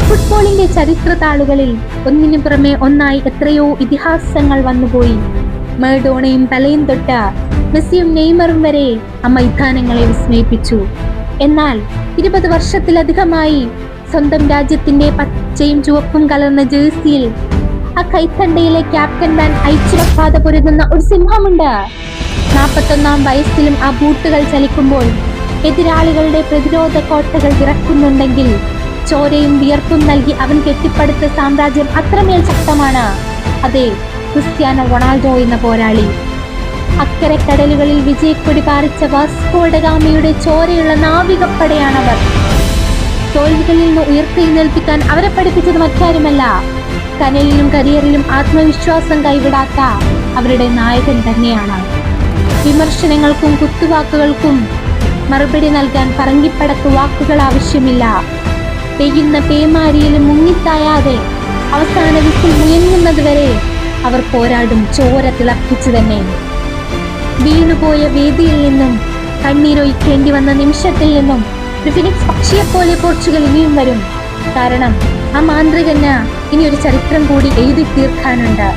ഫുട്ബോളിന്റെ ചരിത്ര താളുകളിൽ ഒന്നിനു പുറമെ ഒന്നായി എത്രയോ ഇതിഹാസങ്ങൾ വന്നുപോയി. മറഡോണയും പലയും തൊട്ട മെസ്സിയും നെയ്മറും വരെ ആ മൈതാനങ്ങളെ വിസ്മയിപ്പിച്ചു. എന്നാൽ 20 വർഷത്തിലധികമായി സ്വന്തം രാജ്യത്തിന്റെ പച്ചയും ചുവപ്പും കലർന്ന ജേഴ്സിയിൽ ആ കൈത്തണ്ടയിലെ ക്യാപ്റ്റൻ ബാൻഡ് അയച്ചു വെക്കാതെ പൊരുതുന്ന ഒരു സിംഹമുണ്ട്. 41-ാം വയസ്സിലും ആ ബൂട്ടുകൾ ചലിക്കുമ്പോൾ എതിരാളികളുടെ പ്രതിരോധ കോട്ടകൾ വിറക്കുന്നുണ്ടെങ്കിൽ ചോരയും വിയർപ്പും നൽകി അവൻ കെട്ടിപ്പടുത്ത സാമ്രാജ്യം അത്രമേൽ ശക്തമാണ്. അതെ, ക്രിസ്ത്യാനോ റൊണാൾഡോ എന്ന പോരാളി. അക്കരെ കടലുകളിൽ വിജയക്കൊടി പാറിച്ച വാസ്കോ ഡ ഗാമയുടെ ചോരയുള്ള നാവികപ്പടയാണവർ. തോൽവികളിൽ നിന്ന് ഉയർത്തെഴുന്നേൽപ്പിക്കാൻ അവരെ പഠിപ്പിച്ചത് മറ്റാരുമല്ല, കനലിലും കരിയറിലും ആത്മവിശ്വാസം കൈവിടാത്ത അവരുടെ നായകൻ തന്നെയാണ്. വിമർശനങ്ങൾക്കും കുത്തുവാക്കുകൾക്കും മറുപടി നൽകാൻ പറങ്കിപ്പടക്ക് വാക്കുകൾ ആവശ്യമില്ല. പെയ്യുന്ന പേമാരിയിലും മുങ്ങിത്തായാതെ അവസാന വിസിൽ മുയങ്ങുന്നത് വരെ അവർ പോരാടും, ചോര തിളപ്പിച്ചു തന്നെ. വീണുപോയ വേദിയിൽ നിന്നും കണ്ണീരൊഴിക്കേണ്ടി വന്ന നിമിഷത്തിൽ നിന്നും ഒരു ഫിനിക്സ് പക്ഷിയെപ്പോലെ പോർച്ചുഗൽ ഇനിയും വരും. കാരണം ആ മാന്ത്രികന് ഇനി ഒരു ചരിത്രം കൂടി എഴുതി തീർക്കാനുണ്ട്.